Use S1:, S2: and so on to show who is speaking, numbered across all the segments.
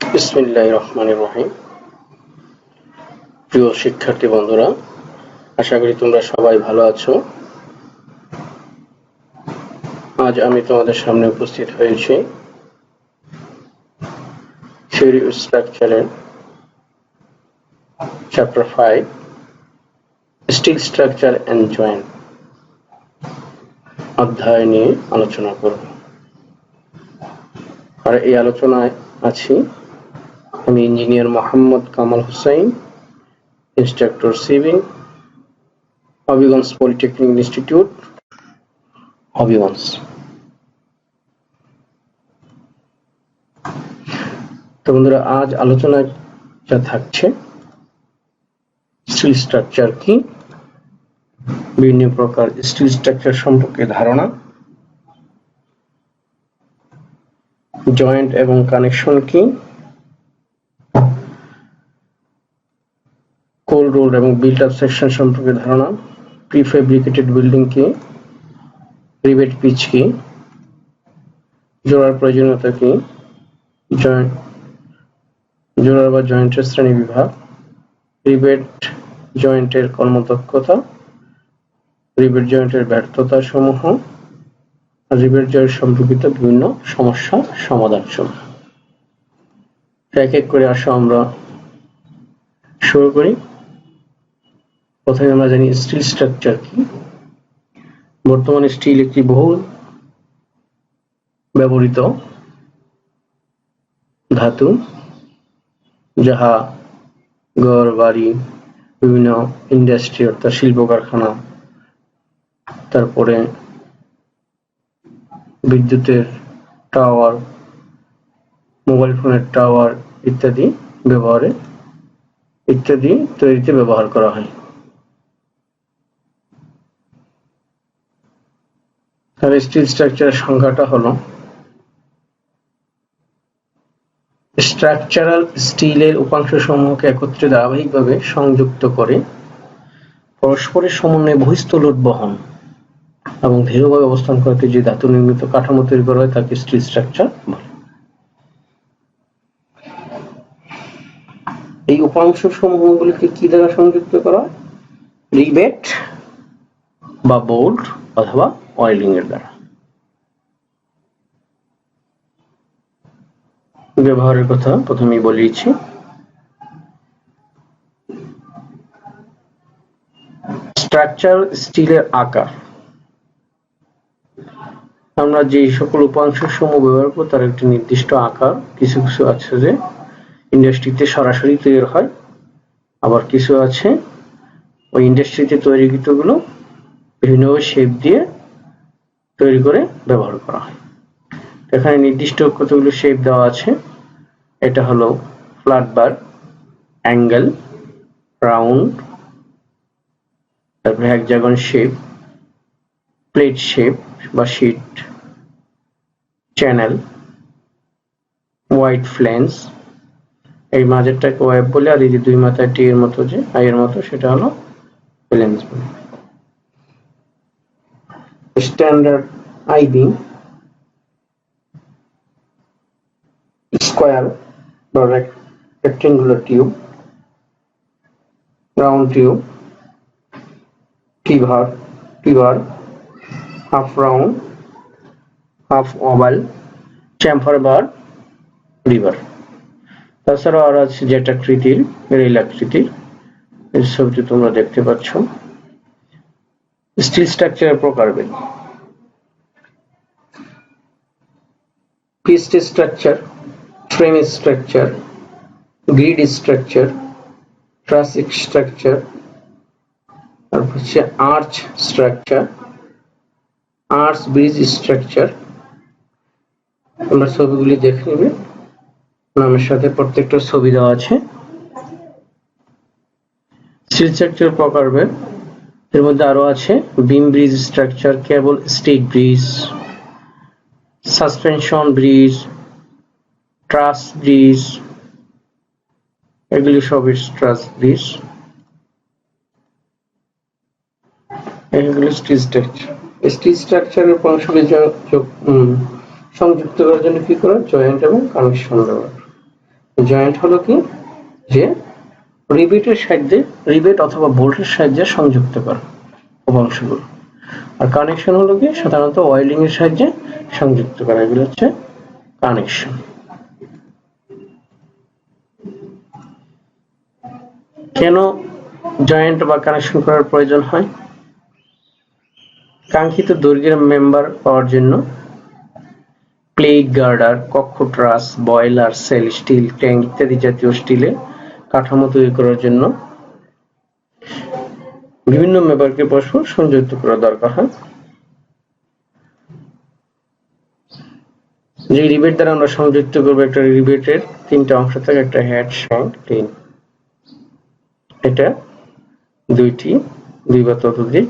S1: বিসমিল্লাহির রহমানির রহিম। প্রিয় শিক্ষার্থী বন্ধুরা, আশা করি তোমরা সবাই ভালো আছো। আজ আমি তোমাদের সামনে উপস্থিত হয়েছি থিওরি ও স্ট্রাকচারের chapter 5 steel structure and joint অধ্যায় নিয়ে আলোচনা করব। আর এই আলোচনায় আছি আমি engineer Mohammad Kamal Hossain, instructor civil, Habiganj polytechnic institute, Habiganj. তো বন্ধুরা, আজ আলোচনায় যা থাকছে স্টিল স্ট্রাকচার কি, বিভিন্ন প্রকার স্টিল স্ট্রাকচার সম্পর্কে ধারণা, জয়েন্ট এবং কানেকশন কি, কোল্ড রোল এবং বিল্ট আপ সেকশন সম্পর্কে ধারণা, প্রিফেব্রিকেটেড বিল্ডিং কি, রিবেট পিচ কি, জোড়ার প্রয়োজনীয়তা কি, জোড়া বা জয়েন্টের শ্রেণী বিভাগ, রিবেট জয়েন্টের কর্মদক্ষতা, রিবেট জয়েন্টের ব্যর্থতা সমূহ, রিবেট জয়েন্ট সম্পর্কিত বিভিন্ন সমস্যা সমাধান সমূহ। এক এক করে আসো আমরা শুরু করি। প্রথমে আমরা জানি স্টিল স্ট্রাকচার কি। বর্তমানে স্টিল একটি বহুল ব্যবহৃত ধাতু, যাহা ঘর বাড়ি, বিভিন্ন ইন্ডাস্ট্রি অর্থাৎ শিল্প কারখানা, তারপরে বিদ্যুতের টাওয়ার, মোবাইল ফোনের টাওয়ার ইত্যাদি তৈরিতে ব্যবহার করা হয়। আর স্টিল স্ট্রাকচারের সংজ্ঞাটা হলো স্ট্রাকচারাল স্টিলের উপাংশ সমূহকে একত্রে ধারাবাহিকভাবে সংযুক্ত করে পরস্পরের সমন্বয়ে বহিঃস্থ লোড বহন এবং দৃঢ়ভাবে অবস্থান করতে যে ধাতু নির্মিত কাঠামো তৈরি করা হয় তাকে স্টিল স্ট্রাকচার বলে। এই উপাংশ সমূহগুলিকে কি দ্বারা সংযুক্ত করা হয়? রিবেট বা বোল্ট অথবা ওয়েল্ডিং এর দ্বারা। ব্যবহারের কথা প্রথমেই বলেছি। স্ট্রাকচার স্টিলের আকার, আমরা যে সকল উপাংশ সমূহ ব্যবহার করব তার একটি নির্দিষ্ট আকার। কিছু কিছু আছে যে ইন্ডাস্ট্রিতে সরাসরি তৈরি হয়, আবার কিছু আছে ওই ইন্ডাস্ট্রিতে তৈরিকৃত গুলো বিভিন্নভাবে শেপ দিয়ে তৈরি করে ব্যবহার করা হয়। এখানে নির্দিষ্ট কতগুলো শেপ দেওয়া আছে। এটা হলো ফ্ল্যাট বার, অ্যাঙ্গেল, রাউন্ড, তারপরে হেক্সাগন শেপ, প্লেট শেপ বা শীট, চ্যানেল, হোয়াইট ফ্লেন্স, এই মাঝেরটাকে ওয়েব বলে, আর এই যে দুই মাথায় টি এর মতো যে আই এর মতো সেটা হলো ফ্লেন্স বলে। স্ট্যান্ডার্ড আই বিম, স্কোয়ার বা rectangular tube, round tube, T bar, half round, half oval, chamfer bar, রিভার। তাছাড়াও আর আছে জেট আকৃতির, রেল আকৃতির, এই ছবিটি তোমরা দেখতে পাচ্ছ। স্টিল স্ট্রাকচারের প্রকারভেদ: পিস্ট structure, frame structure, grid structure, truss structure, তারপর হচ্ছে arch structure, arch bridge structure. তোমরা ছবিগুলি দেখে নেবে, নামের সাথে প্রত্যেকটা ছবি দেওয়া আছে। স্টিল স্ট্রাকচার প্রকারভেদ, এর মধ্যে আরো আছে beam bridge structure, cable stick bridge, suspension bridge, truss bridge, এগুলি সবই ট্রাস ব্রিজ। এগুলো স্টিল স্ট্রাকচার। স্টিল স্ট্রাকচারের উপাংশগুলি সংযুক্ত করার জন্য কি করা? জয়েন্ট এবং কানেকশন ব্যবহার। জয়েন্ট হলো কি, যে রিবেটের সাহায্যে, রিবেট অথবা বোল্টের সাহায্যে সংযুক্ত করা উপাংশগুলো। আর কানেকশন হলো কি, সাধারণত ওয়েল্ডিং এর সাহায্যে সংযুক্ত করা। এগুলো হচ্ছে কানেকশন। কেন জয়েন্ট বা কানেকশন করার প্রয়োজন হয়? কাঙ্ক্ষিত দৈর্ঘ্যের মেম্বার পাওয়ার জন্য প্লেট, গার্ডার, কক্ষ ট্রাস, বয়লার, সেল, স্টিল, ট্যাঙ্ক ইত্যাদি জাতীয় স্টিলের কাঠামো তৈরি করার জন্য বিভিন্ন মেম্বারকে পরস্পর সংযুক্ত করা দরকার হয়। যে রিবেট দ্বারা আমরা সংযুক্ত করবো, একটা রিবেটের তিনটা অংশ থাকে, একটা হেড, শ্যাঙ্ক, টেইল। এটা দুই বা ততোধিক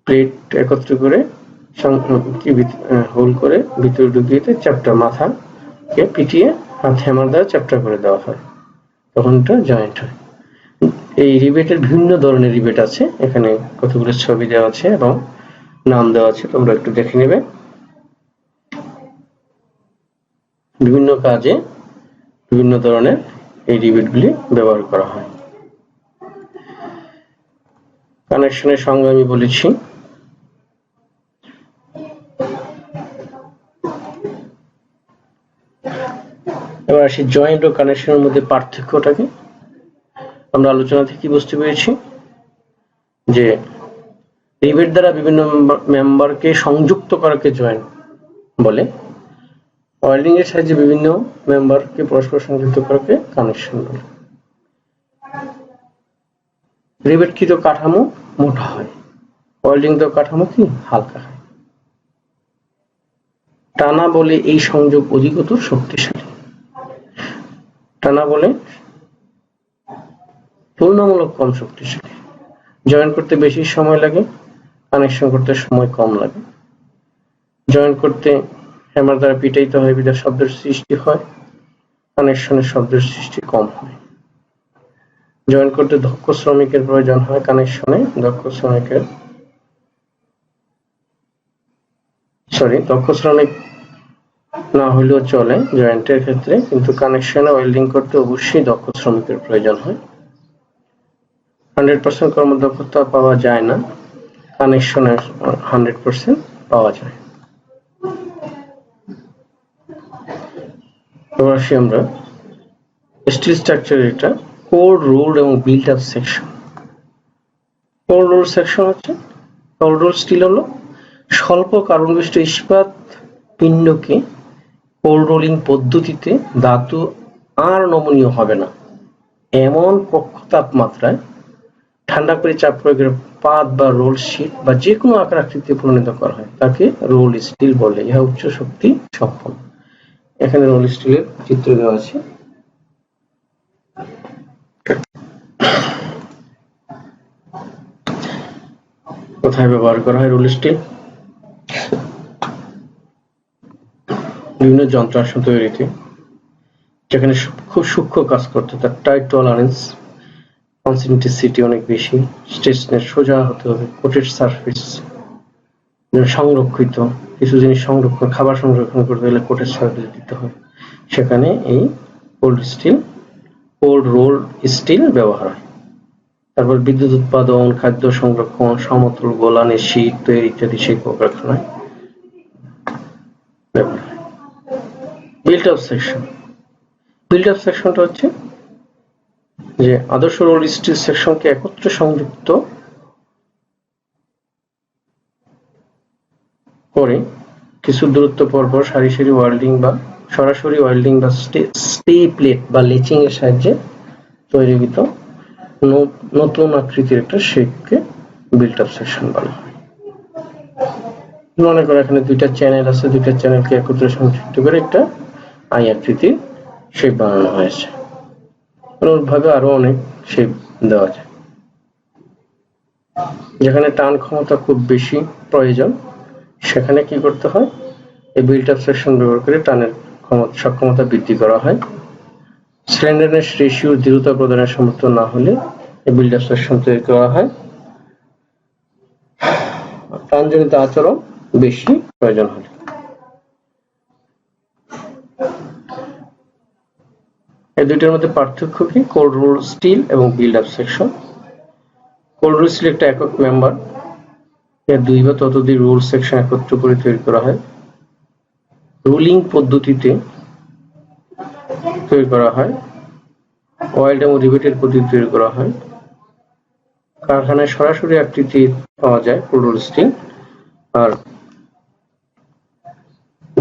S1: প্লেট একত্র করে হোল করে ভিতরে ঢুকিয়ে চ্যাপ্টা মাথাকে পিটিয়ে হাত হ্যামার দ্বারা চ্যাপ্টা করে দেওয়া হয়, তখন এটা জয়েন্ট হয়। এই রিবেটের বিভিন্ন ধরনের রিবেট আছে, এখানে কতগুলো ছবি দেওয়া আছে এবং নাম দেওয়া আছে, তোমরা একটু দেখে নেবে। বিভিন্ন কাজে বিভিন্ন ধরনের এই রিবেটগুলি ব্যবহার করা হয়। কানেকশনের সঙ্গে আমি বলেছি। এবার আসি জয়েন্ট ও কানেকশনের মধ্যে পার্থক্যটাকে। আমরা আলোচনা থেকে কি বুঝতে পেরেছি, যে রিবেট দ্বারা বিভিন্ন মেম্বারকে সংযুক্ত করাকে জয়েন্ট বলে, ওয়েল্ডিং এর সাহায্যে বিভিন্ন মেম্বারকে পরস্পর সংযুক্ত করাকে কানেকশন বলে। রিবেটকৃত কাঠামো মোটা হয়, ওয়েল্ডিং তো কাঠামো কি হালকা হয়। টানা বলে এই সংযোগ অধিকতর শক্তিশালী। টানা বলে তুলনামূলক কম শক্তিশালী। জয়েন করতে বেশি সময় লাগে, কানেকশন করতে সময় কম লাগে। জয়েন করতে হ্যামার দ্বারা পিটাইতে হয়, বিধায় শব্দের সৃষ্টি হয়, কানেকশনের শব্দের সৃষ্টি কম হয়। জয়েন করতে দক্ষ শ্রমিকের প্রয়োজন হয়, কানেকশনে দক্ষ শ্রমিক না হলেও চলে জয়েন্টের ক্ষেত্রে, কিন্তু কানেকশনে ওয়েল্ডিং করতে অবশ্যই দক্ষ শ্রমিকের প্রয়োজন হয়। 100% কর্মদক্ষতা পাওয়া যায় না, কানেকশনে 100% পাওয়া যায়। এবার আসি আমরা স্টিল স্ট্রাকচারের এটা কোর, রোল এবং built up section. Cold roll section হচ্ছে, কোর রোল স্টিল হলো স্বল্প কার্বন বিশিষ্ট ইস্পাত পিণ্ডকে কোল্ড রোলিং পদ্ধতিতে ধাতু আর নমনীয় হবে না এমন কক্ষ তাপমাত্রায় ঠান্ডা করে চাপ প্রয়োগের পাত বা রোল শীট বা যে কোনো আকার আকৃতিতে পরিণত করা হয়, তাকে রোল স্টিল বলে। ইহা উচ্চ শক্তি সম্পন্ন। এখানে রোল স্টিলের চিত্র দেওয়া আছে। কোথায় ব্যবহার করা হয় রোল স্টিল? বিভিন্ন যন্ত্রাংশ তৈরিতে, যেখানে খুব সূক্ষ্ম কাজ করতে, তার টাইট টলারেন্স, কনসেন্ট্রিসিটি অনেক বেশি, স্ট্রেসনেস সোজা হতে হবে, কোটেড সারফেস, সংরক্ষিত কিছু জিনিস সংরক্ষণ, খাবার সংরক্ষণ করতে গেলে কোটেড সারফেস দিতে হয়, সেখানে এই কোল্ড রোল স্টিল ব্যবহার হয়। তারপর বিদ্যুৎ উৎপাদন, খাদ্য সংরক্ষণ, সমতল গোলানে শীত তৈরি ইত্যাদি শিল্প কারখানায় ব্যবহার হয়। Built up section. Built up সেকশনটা হচ্ছে যে আদর্শ রোল স্টিল সেকশনকে একত্রে সংযুক্ত করে কিছু দূরত্ব পরপর সারি সারি ওয়েল্ডিং বা সরাসরি ওয়েল্ডিং বা স্টে প্লেট বা লেচিং এর সাহায্যে তৈরিকৃত নতুন আকৃতির একটা শেপকে বিল্ট আপ সেকশন বলা হয়। মনে করো এখানে দুইটা চ্যানেল আছে, দুইটা চ্যানেলকে একত্রে সংযুক্ত করে একটা আই আকৃতির শেপ বানানো হয়েছে। অনুরূপভাবে আরো অনেক শেপ দেওয়া যায়। যেখানে টান ক্ষমতা খুব বেশি প্রয়োজন, সেখানে কি করতে হয়, এই বিল্ট আপ সেকশন ব্যবহার করে টানের সক্ষমতা বৃদ্ধি করা হয়। স্ল্যান্ডারনেস রেশিও দৃঢ়তা প্রদানের সমর্থ না হলে এই বিল্ট আপ সেকশন তৈরি করা হয়। টানজনিত আচরণ বেশি প্রয়োজন হলে। এই দুইটার মধ্যে পার্থক্য কি? কোল্ড রোল স্টিল এবং build up section. Cold roll steel একটা একক মেম্বার, এর 2 বা ততোধিক রোল সেকশন একত্র করে তৈরি করা হয়। রোলিং পদ্ধতিতে তৈরি করা হয়, ওয়েল্ড এবং রিভেটের পদ্ধতি তৈরি করা হয়। কারখানায় সরাসরি আকৃতি পাওয়া যায় কোল্ড রোল স্টিল, আর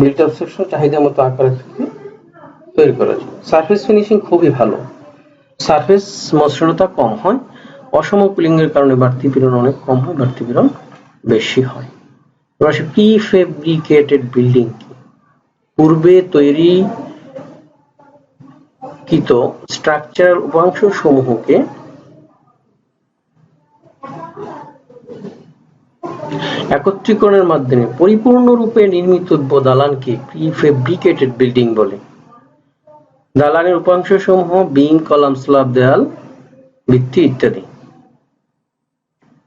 S1: বিল্ট আপ সেকশন চাহিদা মতো আকারে তৈরি করা যায়। সারফেস ফিনিশিং খুবই ভালো, সারফেস মসৃণতা কম হয়, অসম কুলিং এর কারণে বাড়তি পীড়ন অনেক কম হয়, বাড়তি পীড়ন বেশি হয়। এবার আসে প্রিফেব্রিকেটেড বিল্ডিং কি? পূর্বে তৈরিকৃত স্ট্রাকচারাল উপাংশ সমূহকে একত্রীকরণের মাধ্যমে পরিপূর্ণরূপে নির্মিত দালানকে প্রিফেব্রিকেটেড বিল্ডিং বলে। দালানের উপাংশ সমূহ বিম, কলাম, স্ল্যাব, দেয়াল, ভিত্তি ইত্যাদি।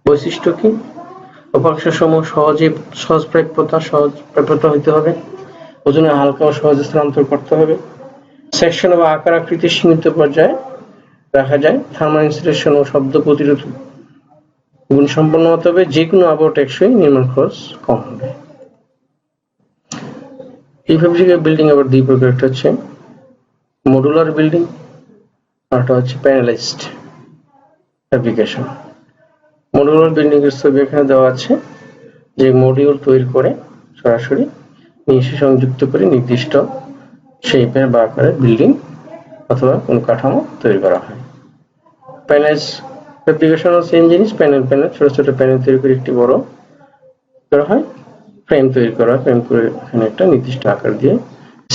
S1: বৈশিষ্ট্য কি? উপাংশ সমূহ সহজপ্রাপ্যতা হইতে হবে, ওজনে হালকা ও সহজে স্থানান্তর করতে হবে, সেকশন বা আকার আকৃতি সীমিত পর্যায়ে রাখা যায়, থার্মাল ইনসুলেশন ও শব্দ প্রতিরোধ গুণ সম্পন্ন হতে হবে, যে কোনো আবহাওয়া টেকসই, নির্মাণ খরচ কম হবে। প্রিফেব্রিকেটেড বিল্ডিং আবার 2 প্রকার, একটা হচ্ছে মডুলার বিল্ডিং আর একটা হচ্ছে প্যানেলাইজড ফ্যাব্রিকেশন। মডুলার বিল্ডিং এর ছবি এখানে দেওয়া আছে, যে মডিউল তৈরি করে সরাসরি নিচে সংযুক্ত করে নির্দিষ্ট শেপের বা আকারের বিল্ডিং অথবা কোন কাঠামো তৈরি করা হয়। প্যানেলাইজড ফ্যাব্রিকেশন সেম জিনিস, প্যানেল ছোট ছোট প্যানেল তৈরি করে একটি বড় করা হয়, ফ্রেম তৈরি করা হয়, ফ্রেম করে এখানে একটা নির্দিষ্ট আকার দিয়ে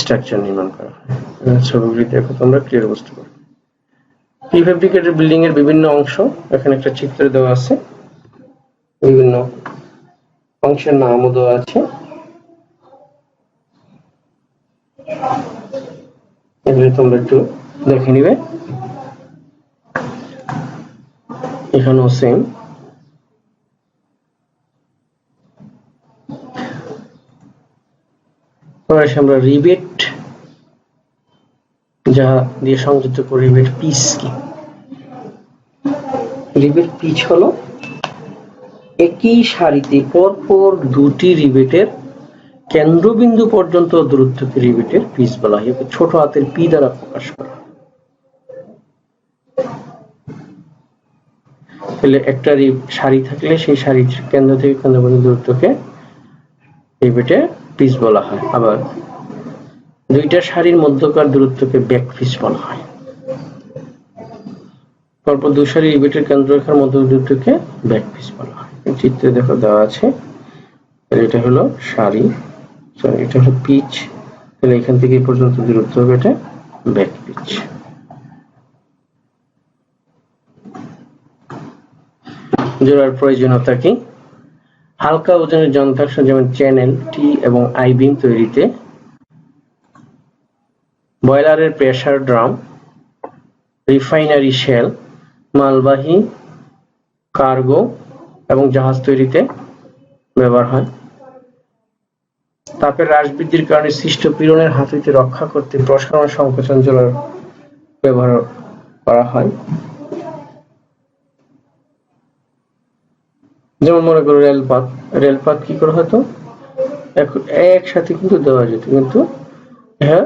S1: স্ট্রাকচার নির্মাণ করা হয়। ছবিগুলি দেখো তোমরা ক্লিয়ার বুঝতে পারবে। প্রিফেব্রিকেটেড বিল্ডিং এর বিভিন্ন অংশ এখানে একটা চিত্র দেওয়া আছে, বিভিন্ন অংশের নামও দেওয়া আছে, এগুলি তোমরা একটু দেখে নিবে। এখানেও সেম। আমরা রিবেট যা দিয়ে সংযুক্ত করি, রিবেট পিচ কি? রিবেট পিচ হলো একই সারিতে পরপর দুটি রিবেটের কেন্দ্রবিন্দু পর্যন্ত দূরত্বকে রিবেটের পিচ বলা হয়। ছোট হাতের পি দ্বারা প্রকাশ করা। তাহলে একটা সারি থাকলে সেই সারির কেন্দ্র থেকে কেন্দ্র পর্যন্ত দূরত্বকে রিবেটের পিচ বলা হয়। আবার দুইটা সারির মধ্যকার দূরত্বকে ব্যাক পিচ বলা হয়। পরপর দুই সারি রিবেটের কেন্দ্ররেখার মধ্য দূরত্বকে ব্যাক পিচ বলা হয়। চিত্রে দেখো দেওয়া আছে, এটা হলো সারি, এটা হলো পিচ, তাহলে এখান থেকে এই পর্যন্ত দূরত্ব হবে এটা ব্যাক পিচ। জোড়ার প্রয়োজনীয়তা কি? হালকা ওজনের যন্ত্রাংশ যেমন চ্যানেল, টি এবং আই বিম তৈরিতে, বয়লারের প্রেসার ড্রাম, রিফাইনারি শেল, মালবাহী কার্গো এবং জাহাজ তৈরিতে ব্যবহার হয়। তাপের হ্রাস বৃদ্ধির কারণে সৃষ্ট পীড়নের হাত হইতে রক্ষা করতে প্রসারণ সংকোচন জোড়ার ব্যবহার করা হয়। যেমন মনে করো রেলপথ কি করা হতো, একসাথে কিন্তু দেওয়া যেত, কিন্তু হ্যাঁ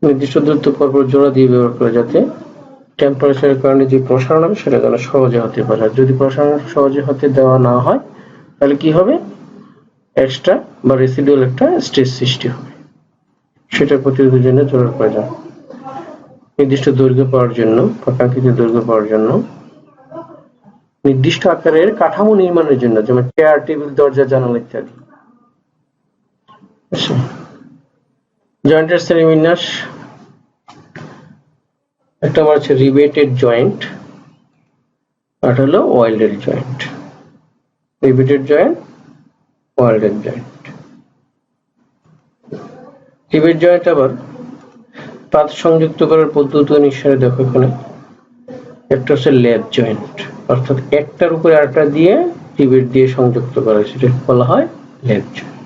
S1: নির্দিষ্ট দূরত্ব পরপর জোড়া দিয়ে ব্যবহার করে, যাতে টেম্পারেচারের কারণে যে প্রসারণ হবে সেটা যেন সহজে হতে পারে। যদি প্রসারণ সহজে হতে দেওয়া না হয় তাহলে কি হবে, এক্সট্রা বা রেসিডুয়াল একটা স্ট্রেস সৃষ্টি হবে, সেটা প্রতিরোধের জন্য জোড়ার প্রয়োজন। নির্দিষ্ট দৈর্ঘ্য পাওয়ার জন্য, আকাঙ্ক্ষিত দৈর্ঘ্য পাওয়ার জন্য, নির্দিষ্ট আকারের কাঠামো নির্মাণের জন্য, যেমন চেয়ার, টেবিল, দরজা, জানালা ইত্যাদি। জয়েন্টের শ্রেণীবিন্যাস, একটা হচ্ছে রিবেটেড জয়েন্ট, আর হলো welded joint. Riveted joint, welded joint. Rivet joint আবার পাত সংযুক্ত করার পদ্ধতি অনুসারে দেখো এখানে একটা হচ্ছে ল্যাব জয়েন্ট, অর্থাৎ একটার উপরে আরেকটা দিয়ে রিবেট দিয়ে সংযুক্ত করা, সেটা বলা হয় ল্যাব জয়েন্ট।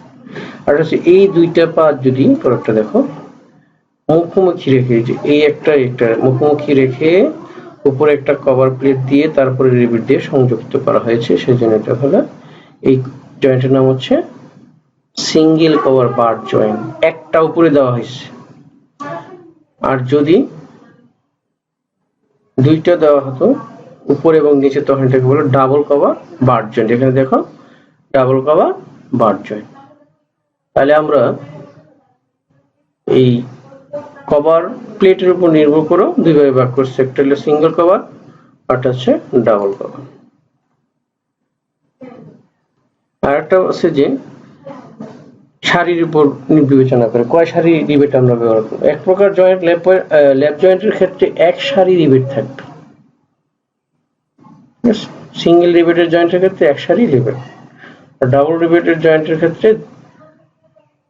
S1: আর হচ্ছে এই দুইটা পাত যদি পরেরটা দেখো মুখোমুখি রেখে, যে এই একটা মুখোমুখি রেখে উপরে একটা কভার প্লেট দিয়ে তারপরে রিবেট দিয়ে সংযুক্ত করা হয়েছে, সেজন্য এটা হলো, এই জয়েন্টের নাম হচ্ছে সিঙ্গেল কভার বার জয়েন্ট, একটা উপরে দেওয়া হয়েছে। আর যদি দুইটা দেওয়া হতো উপরে এবং নিচে, তখন এটাকে বলে ডাবল কভার বার জয়েন্ট। এখানে দেখো ডাবল কভার বার জয়েন্ট। তাহলে আমরা এই কভার প্লেটের উপর নির্ভর করে দুই ভাগে ভাগ করছি, একটা হলো সিঙ্গেল কভার আর একটা হচ্ছে ডাবল কভার। আর একটা আছে যে সারির উপর বিবেচনা করে কয় সারি রিবেট আমরা ব্যবহার করব। এক প্রকার জয়েন্ট ল্যাপ জয়েন্টের ক্ষেত্রে এক সারি রিবেট থাকবে, সিঙ্গেল রিবেটের জয়েন্টের ক্ষেত্রে এক সারি রিবেট, আর ডাবল রিবেটের জয়েন্টের ক্ষেত্রে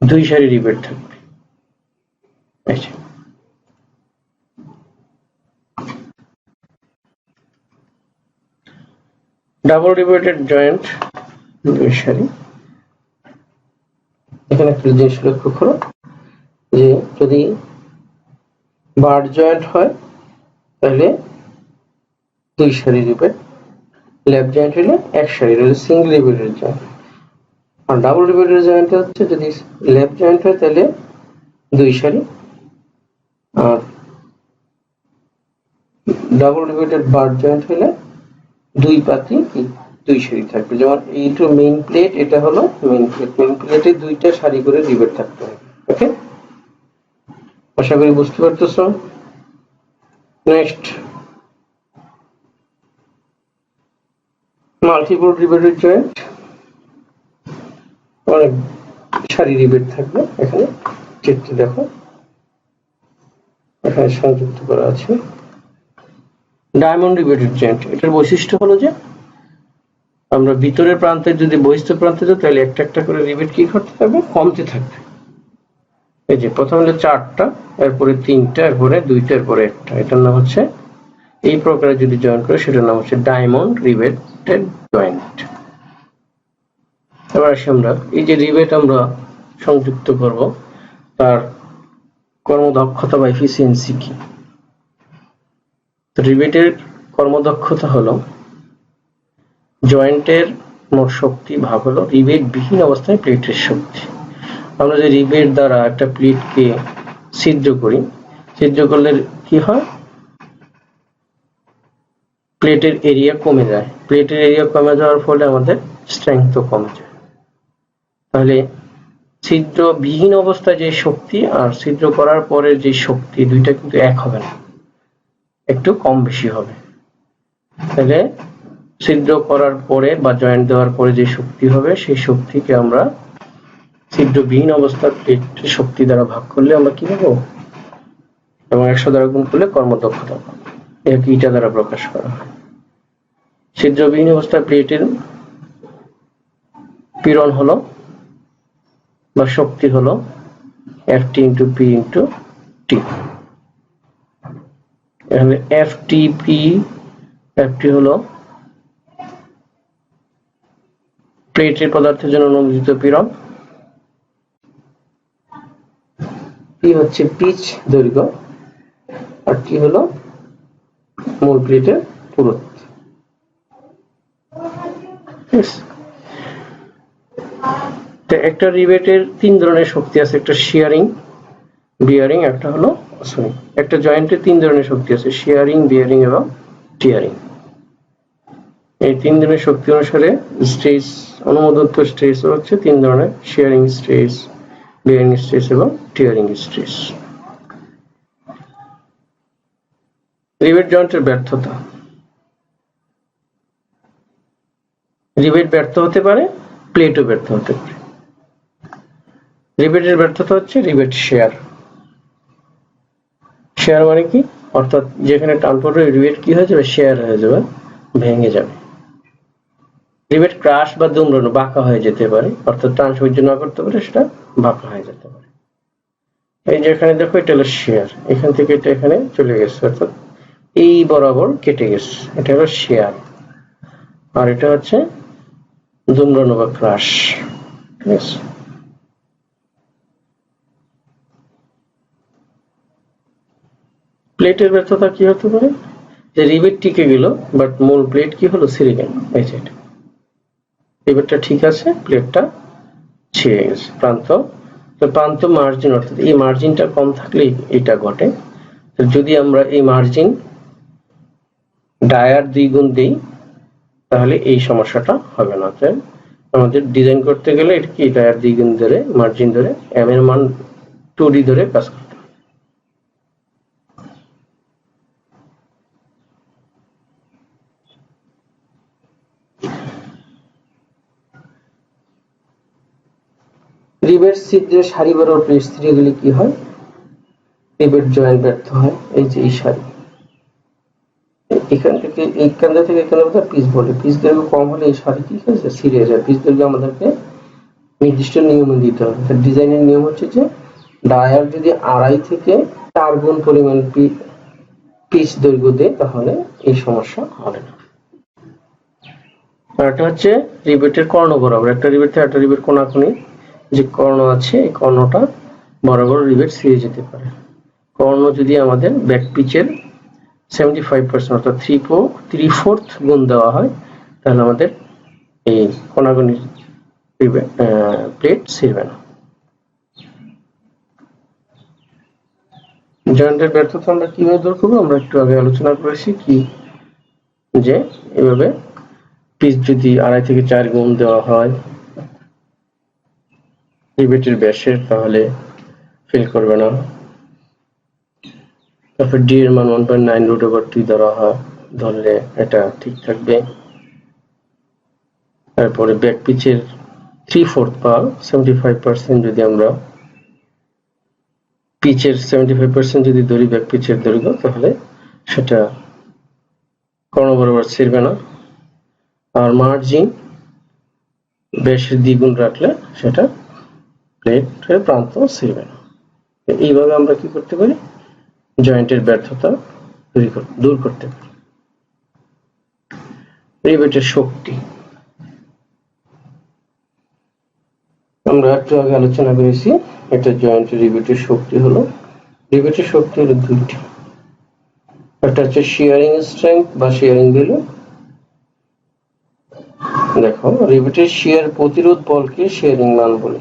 S1: দুই সারি রিবেট থাকবে। আচ্ছা, ডাবল রিবেটেড জয়েন্ট দুই সারি। এখানে একটা জিনিস লক্ষ্য করো যে যদি বার জয়েন্ট হয় তাহলে দুই সারি রিবেট, ল্যাপ জয়েন্ট হলে এক সারি, সিঙ্গেল রিবেটেড জয়েন্ট। আর ডাবল রিবেটেড জয়েন্ট হচ্ছে যদি ল্যাপ জয়েন্ট হয় তাহলে দুই সারি, আর ডাবল রিবেটেড বার জয়েন্ট হলে দুই পাতি দুই সারি থাকবে। যেমন এইটা মেইন প্লেট, এটা হলো মেইন প্লেট, মেইন প্লেটে দুইটা সারি করে রিবেট থাকতে হবে। ওকে, আশা করি বুঝতে পারতেছো। নেক্সট, মাল্টিপল রিবেটেড জয়েন্ট, অনেক সারি রিবেট থাকবে। এখানে চিত্রে দেখো এখানে সংযুক্ত করা আছে। ডায়মন্ড রিবেটেড জয়েন্ট, এটার বৈশিষ্ট্য হলো যে আমরা ভিতরের প্রান্তে যদি বহিস্থ প্রান্তে যাই তাহলে একটা একটা করে রিবেট কি করতে থাকবে, কমতে থাকবে। এই যে প্রথমে হলো চারটা, এরপরে তিনটা, এরপরে দুইটা, এরপরে একটা, এটার নাম হচ্ছে, এই প্রকারে যদি জয়েন করে সেটার নাম হচ্ছে ডায়মন্ড রিবেটেড জয়েন্ট। এবার আসি আমরা এই যে রিবেট আমরা সংযুক্ত করব তার কর্মদক্ষতা বা এফিসিয়েন্সি কি। রিবেটের কর্মদক্ষতা হলো জয়েন্টের মোট শক্তি ভাগ হলো রিবেট বিহীন অবস্থায় প্লেটের শক্তি। আমরা যে রিবেট দ্বারা একটা প্লেটকে ছিদ্র করি, ছিদ্র করলে কি হয়, প্লেটের এরিয়া কমে যায়। প্লেটের এরিয়া কমে যাওয়ার ফলে আমাদের স্ট্রেংথও কমে যায়। তাহলে ছিদ্র বিহীন অবস্থায় যে শক্তি আর ছিদ্র করার পরে যে শক্তি, দুইটা কিন্তু এক হবে না, একটু কম বেশি হবে। তাহলে ছিদ্র করার পরে বা জয়েন্ট দেওয়ার পরে যে শক্তি হবে, সেই শক্তিকে আমরা ছিদ্রবিহীন অবস্থার প্লেটের শক্তি দ্বারা ভাগ করলে আমরা কি পাবো, এবং 100 দ্বারা গুণ করলে কর্মদক্ষতা পাবো। এটাকে ইটা দ্বারা প্রকাশ করা হয়। ছিদ্রবিহীন অবস্থায় প্লেটের পীড়ন হলো বা শক্তি হলো Ft into P into T। এখানে Ft হলো প্লেটের পদার্থের জন্য অনুমোদিত পীড়ন, P হচ্ছে পিচ দৈর্ঘ্য, আর T হলো মূল প্লেটের পুরুত্ব। একটা রিবেটের তিন ধরনের শক্তি আছে, একটা শিয়ারিং, বিয়ারিং, একটা হলো একটা জয়েন্টের তিন ধরনের শক্তি আছে, শিয়ারিং, বিয়ারিং এবং টিয়ারিং। এই তিন ধরনের শক্তি অনুসারে স্ট্রেস, অনুমোদিত স্ট্রেস হচ্ছে তিন ধরনের, শিয়ারিং স্ট্রেস, বিয়ারিং স্ট্রেস এবং টিয়ারিং স্ট্রেস। রিবেট জয়েন্টের ব্যর্থতা, রিবেট ব্যর্থ হতে পারে, প্লেটও ব্যর্থ হতে পারে। রিবেটের ব্যর্থতা হচ্ছে রিবেট শেয়ার। শেয়ার মানে কি, অর্থাৎ যেখানে টান পড়বে রিবেট কি হয়ে যাবে, শেয়ার হয়ে যাবে, ভেঙে যাবে। রিবেট ক্রাশ বা দুমড়ানো, বাঁকা হয়ে যেতে পারে, অর্থাৎ টান সহ্য না করতে পারে সেটা বাঁকা হয়ে যেতে পারে। এই যে এখানে দেখো এটা হলো শেয়ার, এখান থেকে এটা এখানে চলে গেছে, অর্থাৎ এই বরাবর কেটে গেছে, এটা হলো শেয়ার। আর এটা হচ্ছে দুমড়ানো বা ক্রাশ। ঠিক আছে, প্লেটের ব্যর্থতা কি হতে পারে, যে রিবেট টিকে গেল বাট মূল প্লেট কি হলো, ছিঁড়ে গেল। এই যে রিবেটটা ঠিক আছে, প্লেটটা ছিঁড়ে গেছে। প্রান্ত মার্জিন, অর্থাৎ এই মার্জিনটা কম থাকলে এটা ঘটে। যদি আমরা এই মার্জিন ডায়ার 2 গুণ দেই তাহলে এই সমস্যাটা হবে না। তাই আমাদের ডিজাইন করতে গেলে এটা কি ডায়ার 2 গুণ ধরে, মার্জিন ধরে, এম এর মান 2d ধরে কাজ করতে হবে। রিবেট ছিদ্রে সারি বরাবর প্লেট ছিঁড়ে গেলে কি হয়, রিবেট জয়েন্ট ব্যর্থ হয়। এই যে এই সারি, এখান থেকে এখান থেকে এখানে পিচ বলে, পিচ দৈর্ঘ্য কম হলে এই সারি কি হয়েছে, ছিঁড়ে যায়। পিচ দৈর্ঘ্য আমাদেরকে নির্দিষ্ট নিয়মে দিতে হবে। ডিজাইনের নিয়ম হচ্ছে যে ডায়ার যদি 2.5 থেকে 4 গুণ পরিমাণ পিচ দৈর্ঘ্য দেয় তাহলে এই সমস্যা হবে না। আর এটা হচ্ছে রিবেটের কর্ণ বরাবর, একটা রিবেট থেকে একটা রিবেট কোনাকুনি যে কর্ণ আছে, এই কর্ণটা বরাবর রিবেট ছিঁড়ে যেতে পারে। কর্ণ যদি আমাদের ব্যাক পিচের 75% অর্থাৎ 3/4 গুণ দেওয়া হয় তাহলে আমাদের এই কোনাকুনি প্লেট ছিঁড়বে না। জয়েন্টের ব্যর্থতা আমরা কিভাবে দূর করবো, আমরা একটু আগে আলোচনা করেছি কি, যে এভাবে পিচ যদি 2.5 থেকে 4 গুণ দেওয়া হয় রিবেটের ব্যাসের তাহলে ফেল করবে না। তারপর ডি এর মান 1.9√/2 ধরা হয়, ধরলে এটা ঠিক থাকবে। তারপরে ব্যাক পিচের 3/4 বা 75% যদি আমরা পিচের 75% যদি ধরি ব্যাক পিচের দৈর্ঘ্য তাহলে সেটা কর্ণ বরাবর ছিঁড়বে না। আর মার্জিন ব্যাসের দ্বিগুণ রাখলে সেটা প্লেটের প্রান্ত ছিঁড়বে না। এইভাবে আমরা কি করতে পারি, জয়েন্টের ব্যর্থতা দূর করতে পারি। রিবেটের শক্তি আমরা একটু আগে আলোচনা করেছি, এটা জয়েন্টের রিবেটের শক্তি হলো, রিবেটের শক্তি হলো দুইটি। একটা হচ্ছে শিয়ারিং স্ট্রেংথ বা শিয়ারিং ভ্যালু। দেখো রিবেটের শিয়ার প্রতিরোধ বলকে শিয়ারিং মান বলে।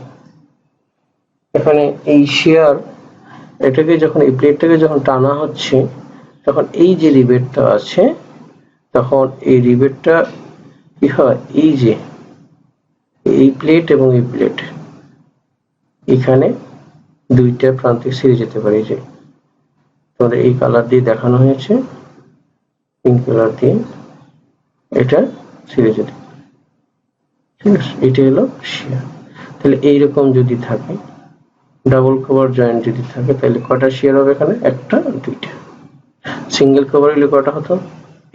S1: এখানে এই শিয়ার, এটাকে যখন এই প্লেটটাকে যখন টানা হচ্ছে তখন এই যে রিবেটটা আছে তখন এই রিবেটটা কি হয়, এই যে এই প্লেট এবং এই প্লেট এখানে দুইটা প্রান্তে ছিঁড়ে যেতে পারে। যে তোমাদের এই কালার দিয়ে দেখানো হয়েছে, পিঙ্ক কালার দিয়ে এটা ছিঁড়ে যেতে পারে, ঠিক আছে। এটা হলো শিয়ার। তাহলে এইরকম যদি থাকে, ডাবল কভার জয়েন্ট যদি থাকে তাহলে কটা শিয়ার হবে এখানে, একটা দুইটা। সিঙ্গেল কভার হলে কটা হতো,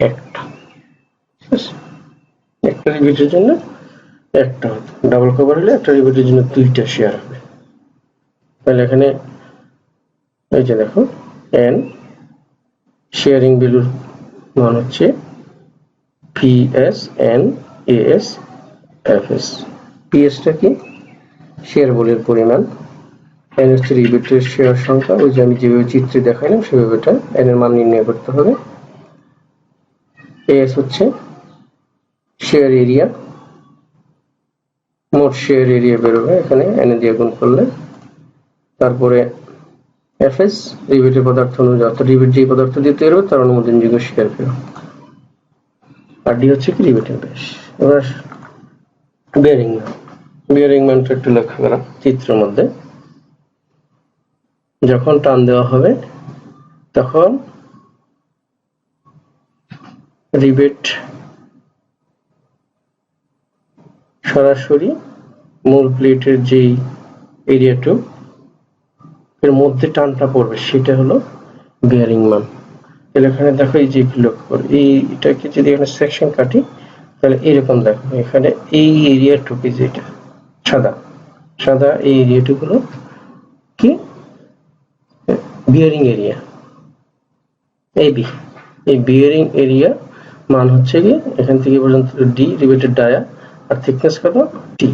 S1: একটা, ঠিক আছে। একটা রিবেটের জন্য একটা হতো, ডাবল কভার হলে একটা রিবেটের জন্য দুইটা শিয়ার হবে। তাহলে এখানে এই যে দেখো এন শিয়ারিং ভ্যালুর মান হচ্ছে PSNAS/FS। PS-টা কি, শিয়ার বলের পরিমাণ, এন হচ্ছে রিবেটের শিয়ার সংখ্যা, ওই যে আমি যেভাবে চিত্রে দেখাইলাম সেভাবে এটা এন এর মান নির্ণয় করতে হবে। AS হচ্ছে শিয়ার এরিয়া, মোট শিয়ার এরিয়া বেরোবে এখানে এন দিয়ে গুণ করলে। তারপরে FS রিবেটের পদার্থ অনুযায়ী, অর্থাৎ রিবেট যে পদার্থ দিয়ে তৈরি হবে তার অনুমোদনযোগ্য শিয়ার বেরোবে। আর ডি হচ্ছে কি রিবেটের ব্যাস। এবার বেয়ারিং মান, বেয়ারিং মানটা একটু লক্ষ্য করা চিত্রের মধ্যে, যখন টান দেওয়া হবে তখন রিবেট সরাসরি মূল প্লেটের যেই এরিয়াটু এর মধ্যে টানটা পড়বে সেটা হলো বেয়ারিং মান। তাহলে এখানে দেখো এই যে লক্ষ্য করো, এইটাকে যদি এখানে সেকশন কাটি তাহলে এরকম দেখো এখানে এই এরিয়াটুকু, যেটা সাদা সাদা এই এরিয়াটুকু হলো কি বিয়ারিং এরিয়া, এই বিয়ারিং এরিয়া মান হচ্ছে কি এখান থেকে পর্যন্ত ডি রিবেটেড ডায়া, আর থিকনেস কত টি,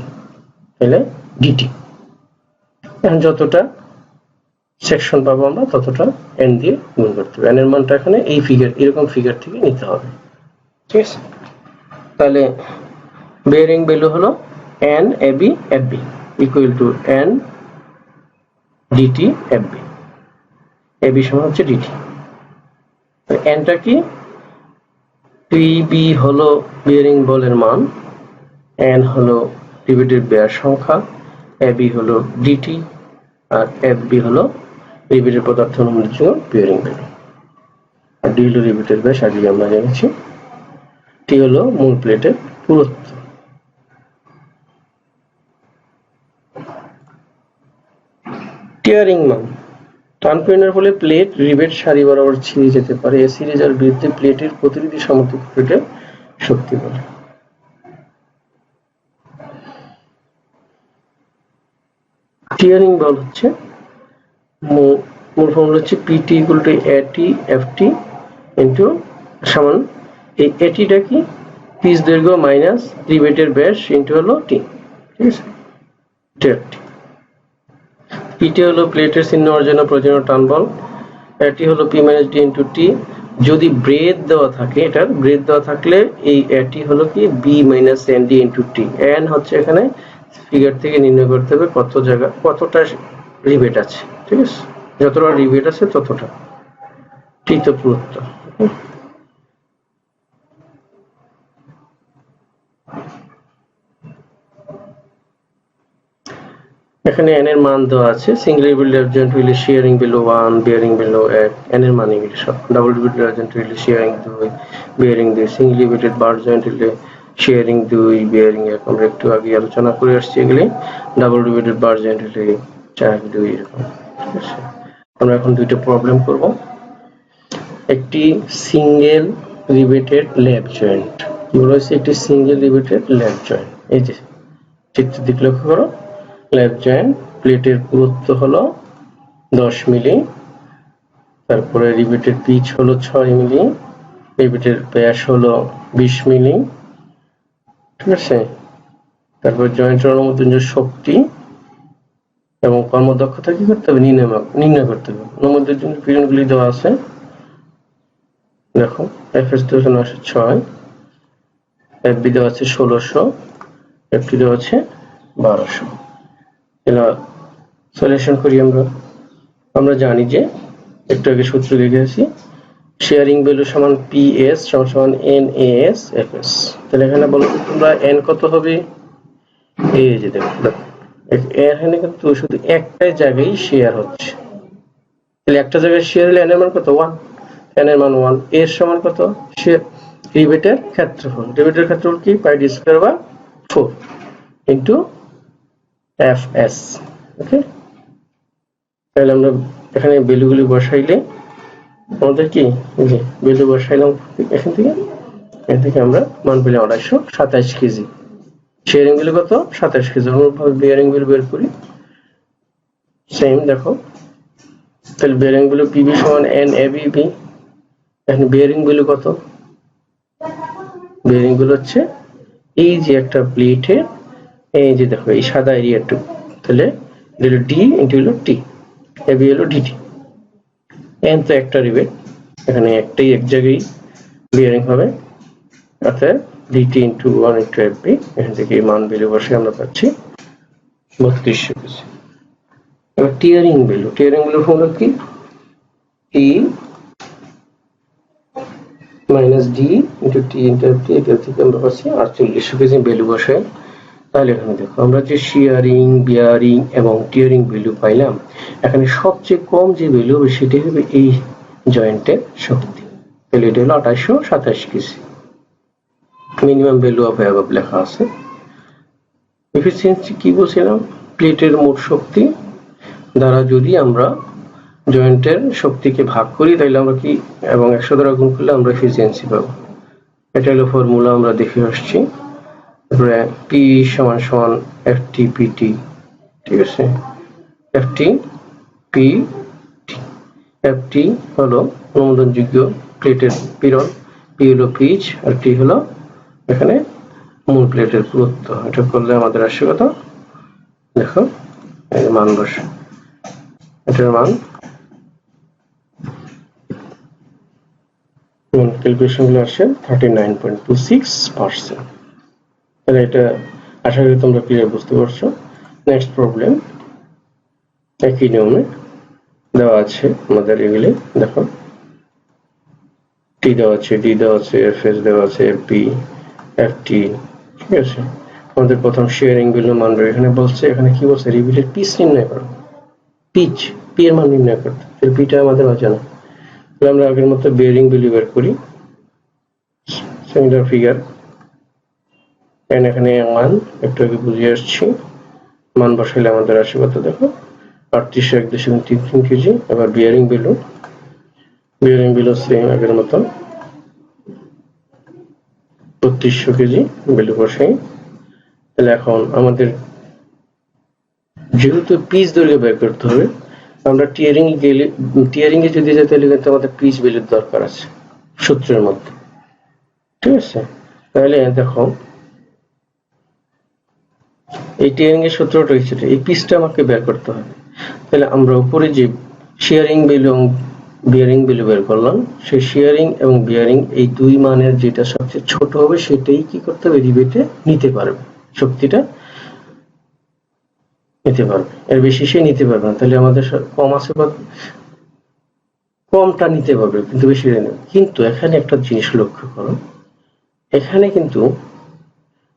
S1: তাহলে ডিটি। এখন যতটা সেকশন পাবো আমরা ততটা n দিয়ে গুণ করতে হবে। n এর মানটা এখানে এই ফিগার, এরকম ফিগার থেকে নিতে হবে, ঠিক আছে? তাহলে বেয়ারিং ভ্যালু হলো n ab fb equal to n dt fb, ab সমান হচ্ছে dt। n টা কি? pb হলো বেয়ারিং বলের মান, n হলো রিভেটের ব্যাস সংখ্যা, ab হলো dt আর fb হলো রিভেটের পদার্থ অনুমতির জন্য বেয়ারিং ভ্যালু, আর d হলো রিভেটের ব্যাস, আগে আমরা জেনেছি। t হলো মূল প্লেটের পুরুত্ব। টিয়ারিং মান, টান প্রয়োগের ফলে প্লেট রিভেট সারি বরাবর ছিঁড়ে যেতে পারে। এই সিরিজ আর বিরুদ্ধে প্লেটের প্রতিরোধী সমর্থক প্লেটের শক্তি বলে। টিয়ারিং বল হচ্ছে মূল ফর্মুলা হচ্ছে PT equal to AT FT into সমান এই ATটা কি? পিচ দৈর্ঘ্য মাইনাস রিভেটের ব্যাস ইনটু হলো T, ঠিক আছে? PT হলো প্লেটের চিহ্ন অর্জনের প্রয়োজনীয় টান বল, AT হলো P minus D into T। যদি ব্রেথ দেওয়া থাকে, এটার ব্রেথ দেওয়া থাকলে এই AT হলো কি B minus ND into T। N হচ্ছে এখানে ফিগার থেকে নির্ণয় করতে হবে কত জায়গা কতটা রিভেট আছে, ঠিক আছে? যতটা রিভেট আছে ততটা। T তো পুরুত্ব। এখানে n এর মান দেওয়া আছে। সিঙ্গেল রিভেট ল্যাব জয়েন্ট হইলে sharing value 1, bearing value 1, n এর মান এগুলো সব। ডাবল রিভেট ল্যাব জয়েন্ট হইলে শেয়ারিং 2, বেয়ারিং 2, সিঙ্গেল রিভেটেড বার জয়েন্ট হইলে শেয়ারিং 2, বেয়ারিং 1। আমরা একটু আগে আলোচনা করে আসছি এগুলি। ডাবল রিভেটেড বার জয়েন্ট হইলে 4, 2 এরকম, ঠিক আছে? আমরা এখন দুইটা প্রবলেম করব। একটি সিঙ্গেল রিভেটেড ল্যাব জয়েন্ট, কি বলা হয়েছে? একটি সিঙ্গেল রিভেটেড ল্যাব জয়েন্ট। এই যে চিত্র দিকে লক্ষ্য করো, ল্যাব জয়েন্ট প্লেটের পুরুত্ব হলো 10 মিলি, তারপরে রিভেটের পিচ হলো 6 মিলি, রিভেটের ব্যাস হলো 20 মিলি, ঠিক আছে? তারপর জয়েন্টের অনুমোদনযোগ্য শক্তি এবং কর্মদক্ষতা কি করতে হবে? নির্ণয় করতে হবে। অনুমোদনের জন্য পীড়নগুলি দেওয়া আছে, দেখো FS দেওয়া আছে 906, FB দেওয়া আছে 1600, FT দেওয়া আছে 1200। এলা সলিউশন করি আমরা জানি যে একটু আগে সূত্র লিখেছি, শেয়ারিং ভ্যালু সমান PS সমান NAS FS। তাহলে এখানে বলো তোমরা n কত হবে? এই যে দেখো এখানে কিন্তু শুধু একটা জায়গায় শেয়ার হচ্ছে, তাহলে একটা জায়গায় শেয়ার হলে n এর মান কত? 1, n এর মান 1। এর সমান কত? শেয়ার রিভেটের ক্ষেত্রফল, রিভেটের ক্ষেত্রফল কি? Pi d square by 4 into FS, okay? তাহলে আমরা এখানে ভ্যালুগুলি বসাইলে আমাদের কি যে ভ্যালু বসাইলাম এখান থেকে আমরা মান পেলাম 227 কেজি। শেয়ারিং ভ্যালু কত? 27 কেজি। অনুরূপভাবে বেয়ারিং ভ্যালু বের করি, সেম দেখো। তাহলে বেয়ারিং ভ্যালু PB সমান NABB। এখন বেয়ারিং ভ্যালু কত? বেয়ারিং ভ্যালু হচ্ছে এই যে একটা প্লেটে এই যে দেখো এই সাদা এরিয়াটুকু, তাহলে হলো D ইনটু হলো T, AB হলো DT। n তো একটা রিভেট, এখানে একটাই এক জায়গায় বেয়ারিং হবে, অর্থাৎ DT ইনটু 1 ইনটু FB। এখান থেকে এই মান ভ্যালু বসে আমরা পাচ্ছি 3200 কেজি। এবার টিয়ারিং ভ্যালু ফর্মুলা কি? T minus D into T into FT, এটা থেকে আমরা পাচ্ছি 4800 কেজি ভ্যালু বসে। তাহলে এখানে দেখো আমরা যে শেয়ারিং, বিয়ারিং এবং টিয়ারিং ভ্যালু পাইলাম, এখানে সবচেয়ে কম যে ভ্যালু হবে সেটা হবে এই জয়েন্টের শক্তি। তাহলে এটা হলো 2827 KG. Minimum value of above লেখা আছে। এফিসিয়েন্সি কি বলছিলাম? প্লেটের মোট শক্তি দ্বারা যদি আমরা জয়েন্টের শক্তিকে ভাগ করি তাহলে আমরা কি এবং 100 দ্বারা গুণ করলে আমরা এফিসিয়েন্সি পাবো। এটা হলো ফর্মুলা আমরা দেখে আসছি। তারপরে P সমান সমান FT PT, ঠিক আছে? FT PT, FT হলো অনুমোদনযোগ্য প্লেটের পীড়ন, P হলো পিচ আর T হলো এখানে মূল প্লেটের পুরুত্ব। এটা করলে আমাদের আসে কত? দেখো এই মান বসে, এটার মান দেখুন ক্যালকুলেশন গুলো আসছে 39.26%। তাহলে এটা আশা করি তোমরা ক্লিয়ার বুঝতে পারছো। নেক্সট প্রবলেম একই নিয়মে দেওয়া আছে আমাদের এগুলি, দেখো টি দেওয়া আছে, ডি দেওয়া আছে, এফএস দেওয়া আছে, এফবি, এফটি, ঠিক আছে। আমাদের প্রথম শেয়ারিং ভ্যালু মান এখানে বলছে, এখানে কি বলছে, রিবিটের পিচ নির্ণয় করো, পিচ, পি এর মান নির্ণয় করতে। তাহলে পিটা আমাদের অজানা, তাহলে আমরা আগের মতো বেয়ারিং ভ্যালু বের করি, সিমিলার ফিগার। এখানে মান একটু আগে বুঝিয়ে আসছি, মান বসাইলে আমাদের আসে কত, দেখো 3801.33 কেজি। এবার বিয়ারিং ভ্যালু সেম আগের মতো 3200 কেজি ভ্যালু বসাই। তাহলে এখন আমাদের যেহেতু পিচ দৈর্ঘ্য বের করতে হবে, আমরা টিয়ারিং এ যদি যাই তাহলে কিন্তু আমাদের পিচ ভ্যালুর দরকার আছে সূত্রের মধ্যে, ঠিক আছে। তাহলে দেখো এই টিয়ারিং এর সূত্রটা হচ্ছে এই পিচটা আমাকে বের করতে হবে। তাহলে আমরা উপরে যে শেয়ারিং ভ্যালু এবং বিয়ারিং ভ্যালু বের করলাম, সেই শেয়ারিং এবং বিয়ারিং এই দুই মানের যেটা সবচেয়ে ছোট হবে সেটাই কি করতে হবে, রিবেটে নিতে পারবে, শক্তিটা নিতে পারবে, এর বেশি সে নিতে পারবে না। তাহলে আমাদের কম আছে বা কমটা নিতে পারবে কিন্তু বেশি নেবে। কিন্তু এখানে একটা জিনিস লক্ষ্য করো, এখানে কিন্তু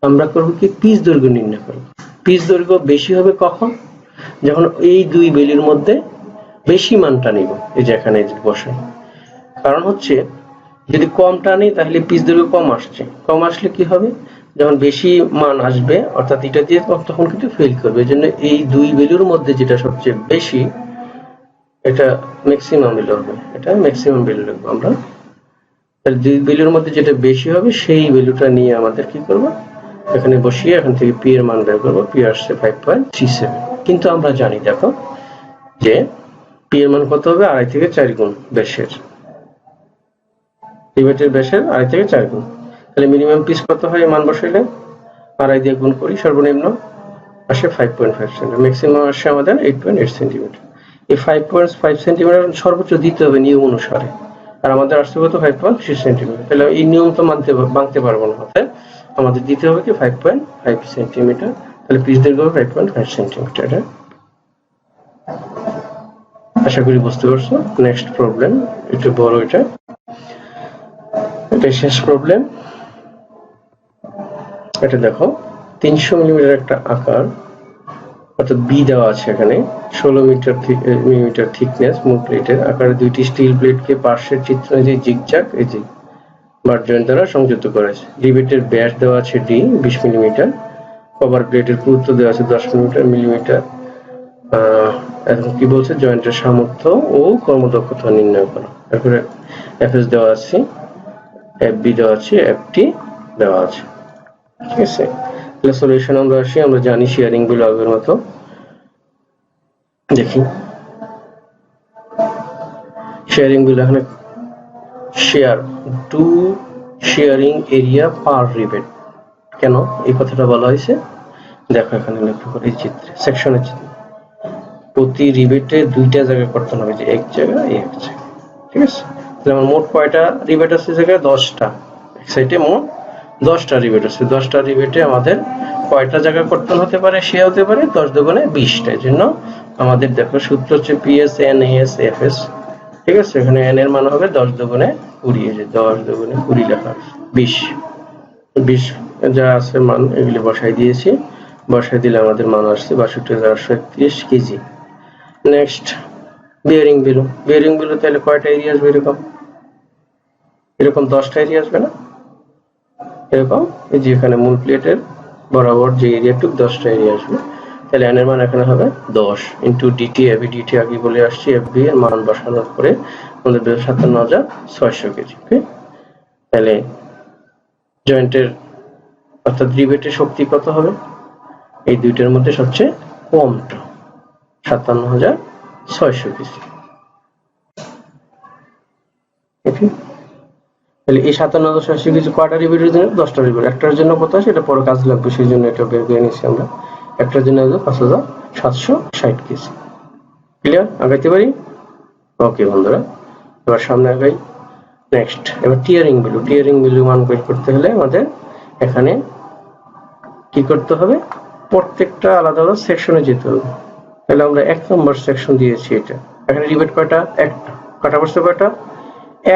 S1: আমরা করব কি, পিচ দৈর্ঘ্য নির্ণয় করব। পিচ দৈর্ঘ্য বেশি হবে কখন, যখন এই দুই ভ্যালুর মধ্যে বেশি মানটা নিব, এই যে এখানে বসে। কারণ হচ্ছে যদি কমটা নেই তাহলে পিচ দৈর্ঘ্য কম আসছে, কম আসলে কি হবে, যখন বেশি মান আসবে অর্থাৎ এটা দিয়ে তখন কিন্তু ফেল করবে। এই জন্য এই দুই ভ্যালুর মধ্যে যেটা সবচেয়ে বেশি, এটা ম্যাক্সিমাম ভ্যালু হবে, এটা ম্যাক্সিমাম ভ্যালু লিখবো আমরা। তাহলে দুই ভ্যালুর মধ্যে যেটা বেশি হবে সেই ভ্যালুটা নিয়ে আমাদের কি করব, এখানে বসিয়ে এখান থেকে পি এর মান বের করবো। পি আসছে 5.37। কিন্তু আমরা জানি দেখো যে পি এর মান কত হবে, 2.5 থেকে 4 গুণ ব্যাসের, রিবেটের ব্যাসের 2.5 থেকে 4 গুণ। তাহলে মিনিমাম পিচ কত হয়, মান বসাইলে 2.5 দিয়ে গুণ করি, সর্বনিম্ন আসে 5.5 সেন্টিমিটার, ম্যাক্সিমাম আসে আমাদের 8.8 সেন্টিমিটার। এই 5.5 সেন্টিমিটার সর্বোচ্চ দিতে হবে নিয়ম অনুসারে, আর আমাদের আসছে কত, 5.6 সেন্টিমিটার। তাহলে এই নিয়ম তো ভাঙতে পারবো না, অর্থাৎ আমাদের দিতে হবে কি 5.5 সেন্টিমিটার। তাহলে পিচ দৈর্ঘ্য 5.5 সেন্টিমিটার। আশা করি বুঝতে পারছো। নেক্সট প্রবলেম একটু বড়, এটা শেষ প্রবলেম। এটা দেখো 300 মিলিমিটার একটা আকার, অর্থাৎ বি দেওয়া আছে এখানে, 16 মিলিমিটার থিকনেস মূল প্লেটের আকারে দুইটি স্টিল প্লেটকে পার্শ্বের চিত্র যে জিগজ্যাগ এই যে বাট জয়েন্ট দ্বারা সংযুক্ত করা আছে। রিবেটের ব্যাস দেওয়া আছে ডি 20 মিলিমিটার, কভার প্লেটের পুরুত্ব দেওয়া আছে 10 মিলিমিটার। এখন কি বলছে, জয়েন্টের সামর্থ্য ও কর্মদক্ষতা নির্ণয় করা। তারপরে এফএস দেওয়া আছে, এফবি দেওয়া আছে, এফটি দেওয়া আছে, ঠিক আছে। তাহলে সলিউশন আমরা আসি, আমরা জানি শেয়ারিং ভ্যালু আগের মতো দেখি। শেয়ারিং ভ্যালু এখানে share two sharing area per rebate, কেন এই কথাটা বলা হয়েছে দেখো এখানে লক্ষ্য করে চিত্রে, সেকশনের চিত্রে প্রতি রিবেটে দুইটা জায়গা করতে হবে, যে এক জায়গা এক জায়গা, ঠিক আছে। তাহলে আমার মোট কয়টা রিবেট আছে, জায়গায় 10টা, এক সাইডে মোট 10টা রিবেট আছে। 10টা রিবেটে আমাদের কয়টা জায়গা করতে হতে পারে, সে হতে পারে 10 দুগুণে 20টা। এর জন্য আমাদের দেখো সূত্র হচ্ছে পিএস এন এস এফএস, ঠিক আছে। এখানে এন এর মান হবে 10 দুগুণে 20, এই যে 10 দুগুণে 20 লেখা 20 যা আছে মান এগুলি বসাই দিয়েছি, বসাই দিলে আমাদের মান আসছে 62,831 কেজি। নেক্সট বিয়ারিং ভ্যালু, তাহলে কয়টা এরিয়া আসবে, এরকম 10টা এরিয়া আসবে না, এরকম এই যে এখানে মূল প্লেটের বরাবর যে এরিয়াটুক 10টা এরিয়া আসবে। তাহলে এন এর মান এখানে হবে 10 ইন্টু ডিটি, এবি ডিটি আগে বলে আসছি, এফবি এর মান বসানোর পরে আমাদের 57,600 কেজি। ওকে, তাহলে জয়েন্টের অর্থাৎ রিবেটের শক্তি কত হবে, এই দুইটার মধ্যে সবচেয়ে কমটা 57,600 কেজি। ওকে, তাহলে এই 57,600 কেজি কয়টা রিবেটের জন্য, 10টা রিবেট। একটার জন্য কত আছে এটা পরে কাজ লাগবে, সেই জন্য এটা বের করে নিচ্ছি আমরা। একটার জন্য 5,760 কেজি। ক্লিয়ার, আগাইতে পারি? ওকে বন্ধুরা, এবার সামনে আগাই। নেক্সট এবার টিয়ারিং ভ্যালু মান বের করতে হলে আমাদের এখানে কি করতে হবে, প্রত্যেকটা আলাদা আলাদা সেকশনে যেতে হবে। তাহলে আমরা 1 নম্বর সেকশন দিয়েছি, এটা এখানে রিবেট কয়টা, একটা, কাটা পড়ছে কয়টা,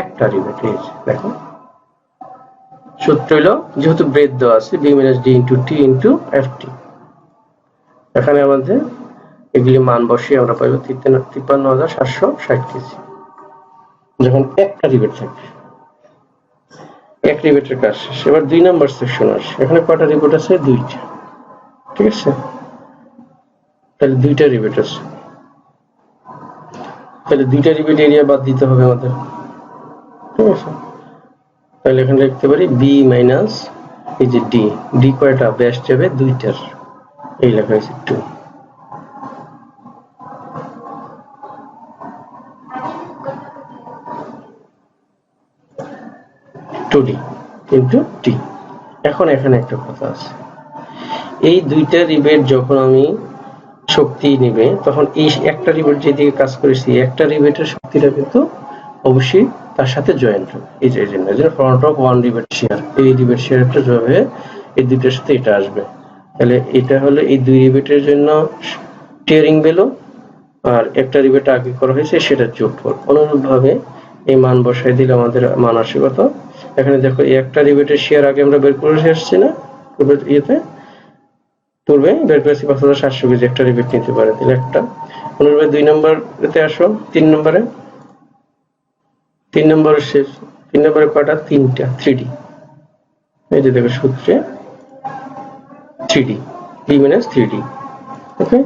S1: একটা রিবেট। এই যে দেখো সূত্র হলো যেহেতু ব্রেথ দেওয়া আছে b - d * t * ft, এখানে আমাদের এগুলি মান বসিয়ে আমরা পাবো 53,760 কেজি যখন একটা রিবেট থাকবে। এক রিবেটের কাজ শেষ। এবার 2 নম্বর সেকশন আসে, এখানে কয়টা রিবেট আছে, দুইটা, ঠিক আছে, তাহলে দুইটা রিবেট আছে, তাহলে দুইটা রিবেট এরিয়া বাদ দিতে হবে আমাদের, ঠিক আছে। তাহলে এখানে লিখতে পারি b মাইনাস এই যে d কয়টা, ব্যাস যাবে দুইটার, এই লেখা হয়েছে 2, ইন্টু t। এখন এখানে একটা কথা আছে, এই দুইটা রিবেট যখন আমি শক্তি নেবে তখন এই একটা রিবেট যেদিকে কাজ করেছি একটা রিবেটের শক্তিটা কিন্তু অবশ্যই তার সাথে জয়েন্ট হবে, এই যে front of one rebate share, এই রিবেট শেয়ারটা জয়েন হয়ে এই দুইটার সাথে এটা আসবে। তাহলে এটা হলো এই দুই রিবেটের জন্য টিয়ারিং ভ্যালু, আর একটা রিবেট আগে করা হয়েছে সেটা যোগফল। অনুরূপভাবে এই মান বসাই দিলে আমাদের মান আসে কত, এখানে দেখো এই একটা রিবেটের শেয়ার আগে আমরা বের করে আসছি না, পূর্বে বের করেছি 5,700 কেজি একটা রিবেট নিতে পারে, তাহলে একটা। অনুরূপে 2 নম্বরেতে আসো, 3 নম্বরে শেষ, 3 নম্বরে কয়টা, তিনটা, 3D, এই যে দেখো সূত্রে 3D, b - 3D, ওকে।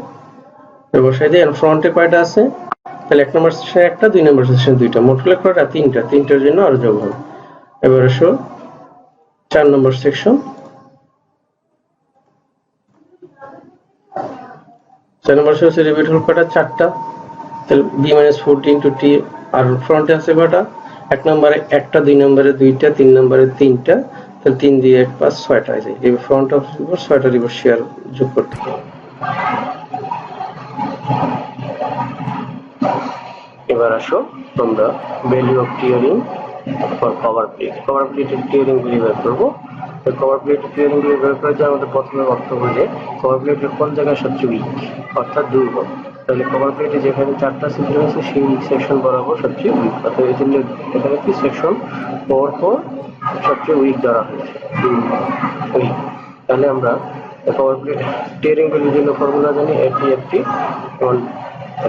S1: বসাই দিই, ফ্রন্টে কয়টা আছে, তাহলে 1 নম্বর সেকশনে একটা, 2 নম্বর সেকশনে দুইটা, মোট হলে কয়টা, তিনটা, তিনটার জন্য আরো যোগ হবে। এবার আসো 4 নম্বর সেকশন, 4 নম্বর সেকশনে রিপিট হল কয়টা, চারটা, তাহলে b - 4d * t, আর ফ্রন্টে আছে কয়টা, 1 নম্বরে একটা, 2 নম্বরে দুইটা, 3 নম্বরে তিনটা, তাহলে 3 দিয়ে 1 5 6টা আছে, এই ফ্রন্ট অফ রিভার্স 6টা রিভার্স শেয়ার যোগ করতে হবে। এবার আসো তোমরা value of tearing for cover প্লেটের টিয়ারিং গুলি বের করবো। কভার প্লেটের টিয়ারিং গুলি বের করার জন্য আমাদের প্রথমে ভাবতে হবে যে কভার প্লেটের কোন জায়গায় সবচেয়ে উইক, অর্থাৎ দুর্বল। তাহলে কভার প্লেটে যেখানে 4টা ছিদ্র আছে সেই সেকশন বরাবর সবচেয়ে উইক, অর্থাৎ এই জন্য এখানে কি সেকশন 4 সবচেয়ে উইক ধরা হয়েছে, উইক। তাহলে আমরা কভার প্লেট টিয়ারিং গুলির জন্য ফর্মুলা জানি, এটি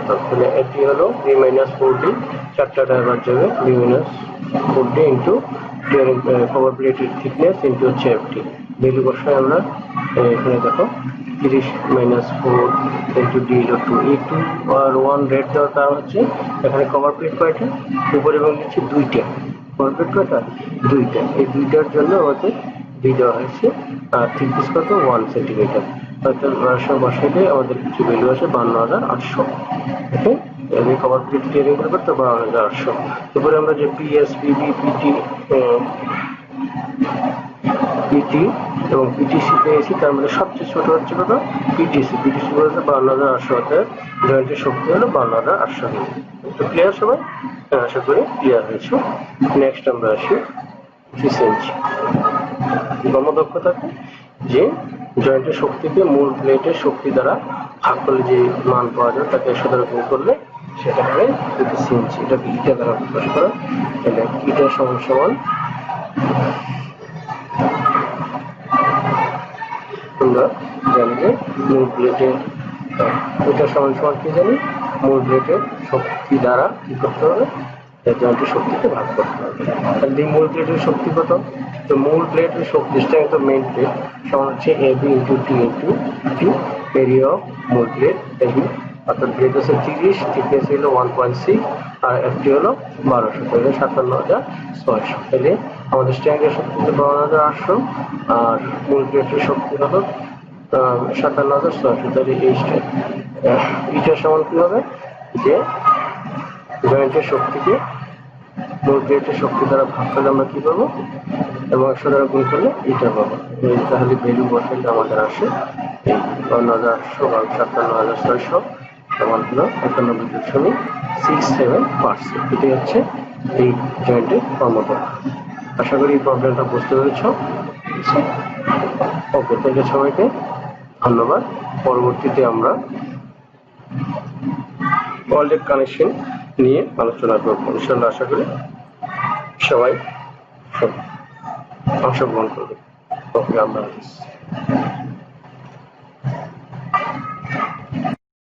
S1: তাহলে এটি হলো b - 4d, চারটা ড্রাইভার যাবে b - 4d into tearing cover প্লেটের থিকনেস ইন্টু হচ্ছে ft। ভ্যালু বসাই আমরা, এখানে দেখো 30 - 4 ইন্টু d হলো 2, এই 2 আর 1 রেড দেওয়ার কারণ হচ্ছে এখানে কভার প্লেট কয়টা, উপরে এবং নিচে দুইটা, কভার প্লেট কয়টা, দুইটা, এই দুইটার জন্য আমাদের d দেওয়া হয়েছে, আর থিকনেস কত, 1 সেন্টিমিটার, অর্থাৎ বসাইলে আমাদের কিছু ভ্যালু আসে 52,800, ওকে। এই কভার প্লেট টিয়ারিং করতে 52,800। এরপরে আমরা যে পিএস, পিবি, পিটি এবং পিটিসি পেয়েছি, তার মধ্যে সবচেয়ে ছোট হচ্ছে কত, পিটিসি বলতে 52,800, অর্থাৎ জয়েন্টের শক্তি হলো 52,800 কেজি। তো ক্লিয়ার সবাই? আশা করি ক্লিয়ার হয়েছে। নেক্সট আমরা আসি এফিসিয়েন্সি, কর্মদক্ষতাকে, যে জয়েন্টের শক্তিকে মূল প্লেটের শক্তি দ্বারা ভাগ করলে যে মান পাওয়া যায় তাকে 100 দ্বারা গুণ করলে সেটা হয় এফিসিয়েন্সি। এটাকে ইটা দ্বারা প্রকাশ করা, তাহলে ইটা সমান সমান আমরা জানি যে মূল প্লেটের, এটা সমান সমান কি জানি, মূল প্লেটের শক্তি দ্বারা কি করতে হবে, জয়েন্টের শক্তিকে ভাগ করতে হবে। তাহলে মূল প্লেটের শক্তি কত, তো মূল প্লেটের শক্তি স্ট্রেংথ অফ মেইন প্লেট সমান হচ্ছে ab into t into t, area of মূল প্লেট ab, অর্থাৎ প্লেট হচ্ছে 30, থিকনেস হলো 1.6, আর ft হলো 1200, তাহলে 57,600। তাহলে আমাদের স্ট্রেংথের শক্তি হলো 52,800 আর মূল প্লেটের শক্তি হলো 57,600। তাহলে এই ইটা সমান কি হবে, যে জয়েন্টের শক্তিকে মূল প্লেটের শক্তি দ্বারা ভাগ করলে আমরা কি পাবো, এবং 100 দ্বারা গুণ করলে ইটা পাবো। তাহলে ভ্যালু বসাইলে আমাদের আসে 52,800 বা 57,600, সমান হলো 91.67%। এটাই হচ্ছে এই জয়েন্টের ক্ষমতা। আশা করি এই প্রবলেমটা বুঝতে পেরেছ। ওকে, তাহলে সবাইকে ধন্যবাদ। পরবর্তীতে আমরা ওয়ার্ল্ড কানেকশন নিয়ে আলোচনা করবো ইনশাল্লাহ। আশা করি সবাই অংশগ্রহণ করবে। ওকে, আল্লাহ হাফিজ।